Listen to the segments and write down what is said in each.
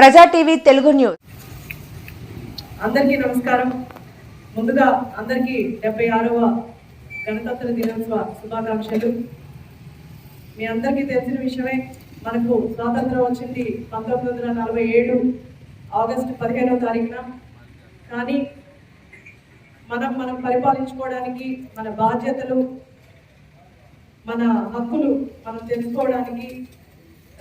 ప్రజా TV Telugu news. అందరికీ నమస్కారం. ముందుగా అందరికీ 76వ గణతంత్ర దినోత్సవ శుభాకాంక్షలు. మీ అందరికీ తెలిసిన విషయమే, మనకు స్వాతంత్రం వచ్చింది 1947 ఆగస్టు 15వ తారీఖున. కానీ మనం పరిపాలించుకోవడానికి, మన బాధ్యతలు, మన హక్కులు మనం తెలుసుకోవడానికి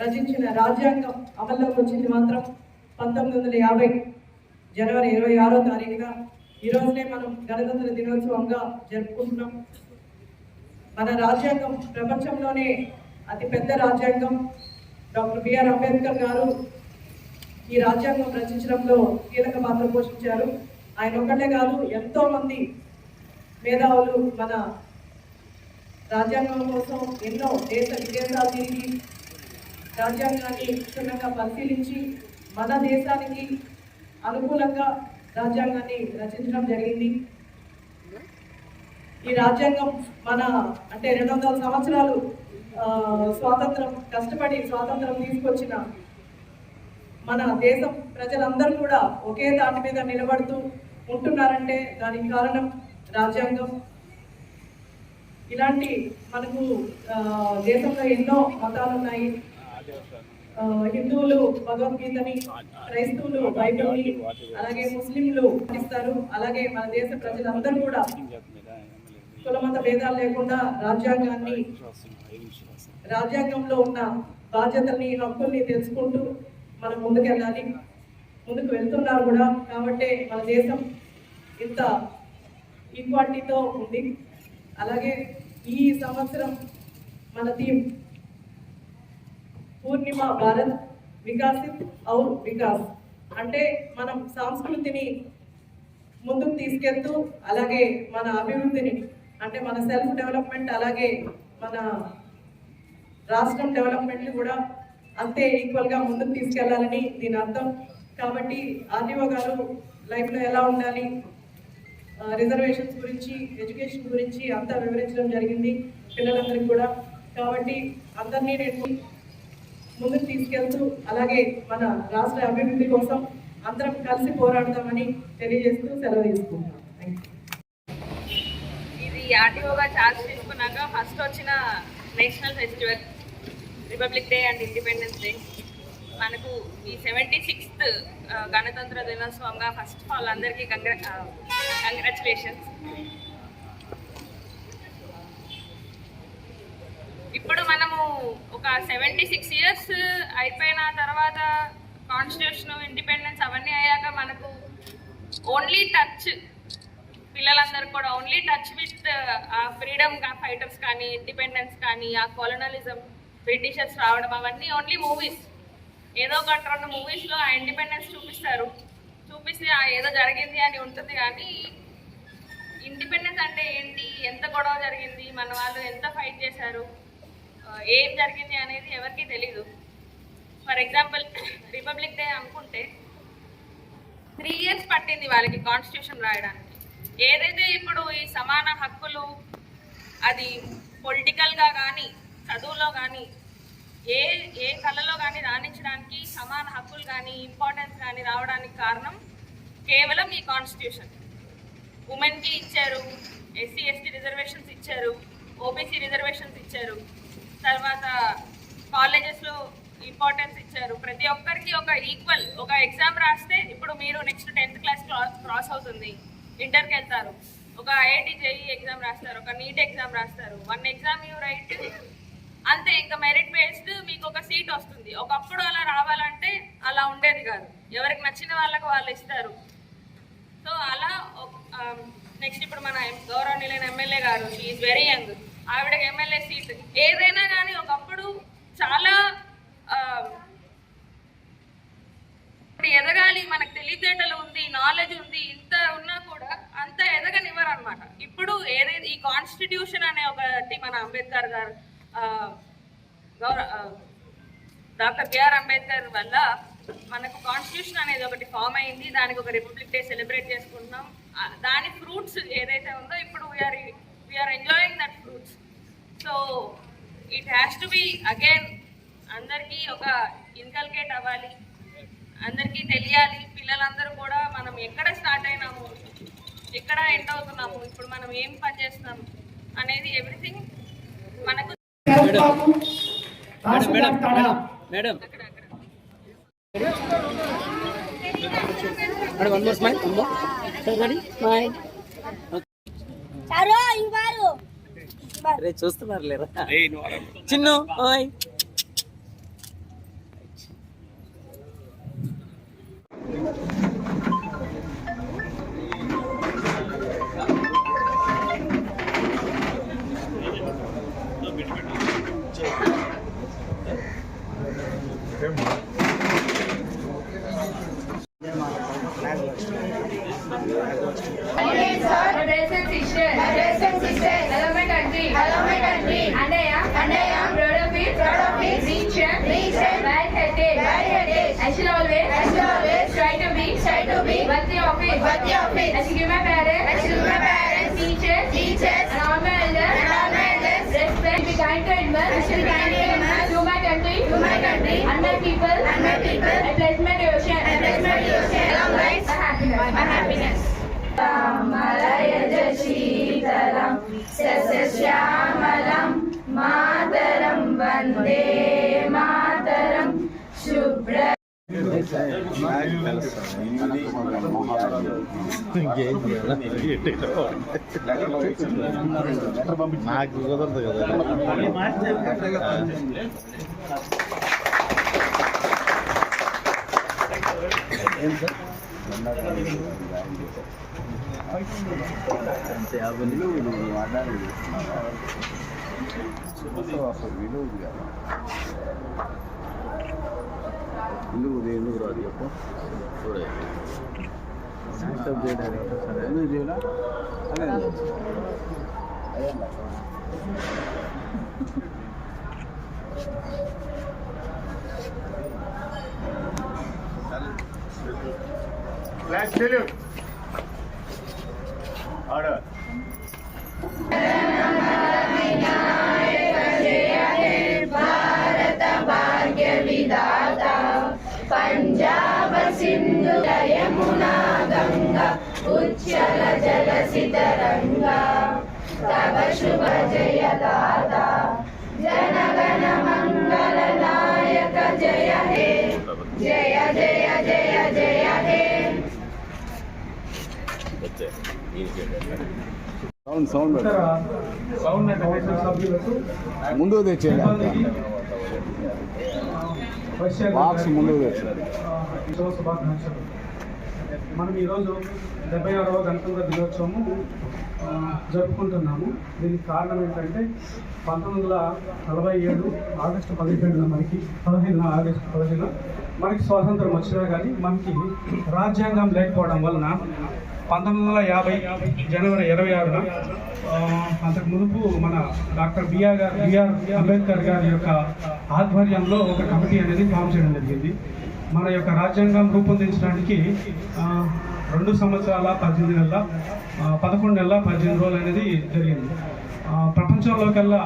రచించిన రాజ్యాంగం అమల్లోకి వచ్చింది మాత్రం 1950 జనవరి 26వ తారీఖున. ఈ రోజునే మనం గణతంత్ర దినోత్సవంగా జరుపుకుంటున్నాం. మన రాజ్యాంగం ప్రపంచంలోనే అతిపెద్ద రాజ్యాంగం. డాక్టర్ బిఆర్ అంబేద్కర్ గారు ఈ రాజ్యాంగం రచించడంలో కీలక పాత్ర పోషించారు. ఆయన ఒక్కటే కాదు, ఎంతో మంది మేధావులు మన రాజ్యాంగం కోసం ఎన్నో దేశ విదేశాలు తిరిగి రాజ్యాంగాన్ని క్షుణ్ణంగా పరిశీలించి మన దేశానికి అనుకూలంగా రాజ్యాంగాన్ని రచించడం జరిగింది. ఈ రాజ్యాంగం మన 200 సంవత్సరాలు స్వాతంత్రం కష్టపడి స్వాతంత్రం తీసుకొచ్చిన మన దేశం ప్రజలందరూ కూడా ఒకే దాటి మీద నిలబడుతూ ఉంటున్నారంటే దానికి కారణం రాజ్యాంగం. ఇలాంటి మనకు దేశంలో ఎన్నో మతాలు ఉన్నాయి. హిందువులు భగవద్గీతని, క్రైస్తవులు బైబిల్ని, అలాగే ముస్లింలు పాటిస్తారు. అలాగే మన దేశ ప్రజలందరూ కూడా కులమత భేదాలు లేకుండా రాజ్యాంగంలో ఉన్న బాధ్యతల్ని, హక్కుల్ని తెలుసుకుంటూ మనం ముందుకు వెళ్తున్నారు కూడా. కాబట్టి మన దేశం ఇంత ఈక్వాలిటీతో ఉంది. అలాగే ఈ సంవత్సరం మన థీమ్ పూర్ణిమ భారత్ వికాసిత్ ఔర్ వికాస్. అంటే మనం సంస్కృతిని ముందుకు తీసుకెళ్తూ, అలాగే మన అభివృద్ధిని, అంటే మన సెల్ఫ్ డెవలప్మెంట్, అలాగే మన రాష్ట్రం డెవలప్మెంట్ కూడా అంతే ఈక్వల్గా ముందుకు తీసుకెళ్లాలని దీని అర్థం. కాబట్టి ఆర్డీఓ గారు లైఫ్లో ఎలా ఉండాలి, రిజర్వేషన్స్ గురించి, ఎడ్యుకేషన్ గురించి అంతా వివరించడం జరిగింది పిల్లలందరికీ కూడా. కాబట్టి అందరినీ నేను ముందుకు తీసుకెళ్తూ, అలాగే మన రాష్ట్ర అభివృద్ధి కోసం అందరం కలిసి పోరాడతామని తెలియజేస్తూ సెలవు తీసుకుంటాం. ఇది ఆర్టీఓగా ఛార్జ్ తీసుకున్నాక ఫస్ట్ వచ్చిన national festival republic day and independence day. మనకు ఈ 76th గణతంత్ర దినోత్సవంగా ఫస్ట్ ఆఫ్ ఆల్ అందరికీ కంగ్రాచులేషన్స్. ఇప్పుడు మనము ఒక 76 years అయిపోయిన తర్వాత కాన్స్టిట్యూషన్, ఇండిపెండెన్స్ అవన్నీ అయ్యాక మనకు ఓన్లీ టచ్, పిల్లలందరూ కూడా only touch with freedom fighters కానీ, ఇండిపెండెన్స్ కానీ, ఆ కొలనలిజం, బ్రిటిషర్స్ రావడం, అవన్నీ ఓన్లీ మూవీస్. ఏదో ఒక 2 మూవీస్లో ఆ ఇండిపెండెన్స్ చూపిస్తే ఏదో జరిగింది అని ఉంటుంది. కానీ ఇండిపెండెన్స్ అంటే ఏంటి, ఎంత గొడవ జరిగింది, మన వాళ్ళు ఎంత ఫైట్ చేశారు, ఏం జరిగింది అనేది ఎవరికి తెలీదు. ఫర్ ఎగ్జాంపుల్ రిపబ్లిక్ డే అనుకుంటే 3 years పట్టింది వాళ్ళకి కాన్స్టిట్యూషన్ రాయడానికి. ఏదైతే ఇప్పుడు ఈ సమాన హక్కులు, అది పొలిటికల్గా కానీ, చదువులో కానీ, ఏ కళలో కానీ రాణించడానికి సమాన హక్కులు కానీ, ఇంపార్టెన్స్ కానీ రావడానికి కారణం కేవలం ఈ కాన్స్టిట్యూషన్. ఉమెన్కి ఇచ్చారు, SC ST రిజర్వేషన్స్ ఇచ్చారు, OBC రిజర్వేషన్స్ ఇచ్చారు, తర్వాత కాలేజెస్లో ఇంపార్టెన్స్ ఇచ్చారు. ప్రతి ఒక్కరికి ఒక ఈక్వల్, ఒక ఎగ్జామ్ రాస్తే ఇప్పుడు మీరు నెక్స్ట్ 10th class క్రాస్ అవుతుంది, ఇంటర్కి వెళ్తారు, ఒక IIT JEE ఎగ్జామ్ రాస్తారు, ఒక నీట్ ఎగ్జామ్ రాస్తారు, 1 exam యూ రైట్, అంతే. ఇంకా మెరిట్ బేస్డ్ మీకు ఒక సీట్ వస్తుంది. ఒకప్పుడు అలా రావాలంటే అలా ఉండేది కాదు, ఎవరికి నచ్చిన వాళ్ళకు వాళ్ళు ఇస్తారు. సో అలా నెక్స్ట్ ఇప్పుడు మన గౌరవనీయులైన ఎమ్మెల్యే గారు, షీఈస్ వెరీ యంగ్, ఆవిడకి ఎమ్మెల్యే సీట్. ఏదైనా కానీ ఒకప్పుడు చాలా ఎదగాలి, మనకు తెలివితేటలు ఉంది, నాలెడ్జ్ ఉంది, ఇంత ఉన్నా కూడా అంత ఎదగనివ్వరు అనమాట. ఇప్పుడు ఏదైతే ఈ కాన్స్టిట్యూషన్ అనే ఒకటి మన అంబేద్కర్ గారు, డాక్టర్ బిఆర్ అంబేద్కర్ వల్ల మనకు కాన్స్టిట్యూషన్ అనేది ఒకటి ఫామ్ అయింది. దానికి ఒక రిపబ్లిక్ డే సెలబ్రేట్ చేసుకుంటున్నాం. దాని ఫ్రూట్స్ ఏదైతే ఉందో ఇప్పుడు we're enjoying that fruits. So it has to be again అందరికీ ఒక ఇన్కల్కేట్ అవ్వాలి. అందరికీ తెలియాలి. పిల్లలందరూ కూడా మనం ఎక్కడ స్టార్ట్ అయినాము, ఎక్కడ ఎండ్ అవుతున్నాము, ఇప్పుడు మనం ఏం పని చేస్తున్నాము అనేది ఎవ్రీథింగ్ మనకు చూస్తున్నారు లేరా చిన్ను ఓయ్ Hello my country. And I am proud of it. Rich and well-headed. I shall always try to be worthy of it. I shall give my parents, teachers, and all my elders respect. Be kind to animals. To my country, and my people. I pledge my devotion. Along with my happiness. Malaya Shitalam Sasashyamalam Mataram Vande Mataram Shubhra నాకు కుదరదు కదా ఇల్లు రాదు చెప్పు Flash salute. Order. Bharat भाग्य विधाता पंजाब सिंधु यमुना गंगा उच्चल जलसि तरंगा तव शुभ जय दाता जनगण मंगल नायक जय हे जय जय जय जय हे సౌండ్ ముందుకు తెచ్చేయాలి బాక్స్ ముందుకు తెచ్చేయాలి. మనం ఈరోజు 76వ గణతంత్ర దినోత్సవము జరుపుకుంటున్నాము. దీనికి కారణం ఏంటంటే 1947 ఆగస్టు 15 ఆగస్టు 15 మనకి స్వాతంత్రం వచ్చినా కానీ మనకి రాజ్యాంగం లేకపోవడం వలన 1950 జనవరి 26న అంతకు మునుపు మన డాక్టర్ బిఆర్ అంబేద్కర్ గారి యొక్క ఆధ్వర్యంలో ఒక కమిటీ అనేది ఫామ్ చేయడం జరిగింది. మన యొక్క రాజ్యాంగం రూపొందించడానికి 2 సంవత్సరాల 18 నెలల 11 నెలల 18 రోజులు అనేది జరిగింది. ప్రపంచంలోకెల్లా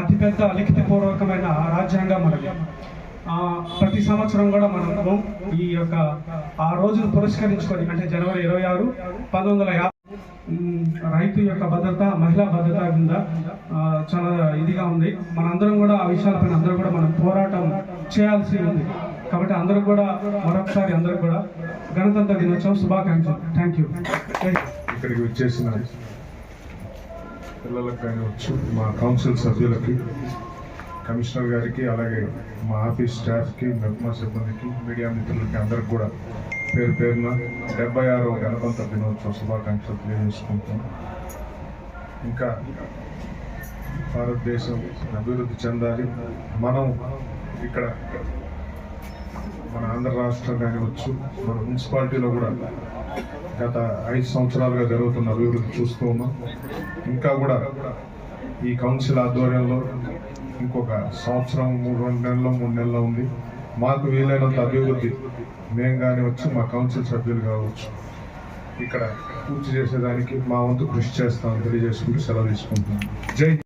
అతిపెద్ద లిఖితపూర్వకమైన రాజ్యాంగం మనకి. ప్రతి సంవత్సరం కూడా మనము ఈ యొక్క ఆ రోజును పురస్కరించుకొని అంటే జనవరి 26, 1950 రైతు యొక్క భద్రత, మహిళా భద్రత కింద చాలా ఇదిగా ఉంది. మనందరం కూడా ఆ విషయాలపైన అందరూ కూడా మనం పోరాటం చేయాల్సి ఉంది. కాబట్టి అందరూ కూడా మరొకసారి అందరూ కూడా గణతంత్ర దినోత్సవం శుభాకాంక్షలు. Thank you. ఇక్కడికి వచ్చేసిన పిల్లలకు కానివచ్చు, మా కౌన్సిల్ సభ్యులకి, కమిషనర్ గారికి, అలాగే మా ఆఫీస్ స్టాఫ్కి, మెప్మా సిబ్బందికి, మీడియా మిత్రులకి అందరికి కూడా పేరు పేరున 76వ గణతంత్ర దినోత్సవ శుభాకాంక్షలు తెలియజేసుకుంటున్నాం. ఇంకా భారతదేశం అభివృద్ధి చెందాలి. మనం ఇక్కడ మన ఆంధ్ర రాష్ట్రం కానివచ్చు, మన మున్సిపాలిటీలో కూడా గత 5 సంవత్సరాలుగా జరుగుతున్న అభివృద్ధి చూస్తూ ఉన్నాం. ఇంకా కూడా ఈ కౌన్సిల్ ఆధ్వర్యంలో ఇంకొక సంవత్సరం 2 నెలల్లో 3 నెలల్లో ఉంది. మాకు వీలైనంత అభివృద్ధి మేము కానీ వచ్చి మా కౌన్సిల్ సభ్యులు కావచ్చు ఇక్కడ పూర్తి చేసేదానికి మా వంతు కృషి చేస్తామని తెలియజేసుకుంటూ సెలవు తీసుకుంటున్నాం. జై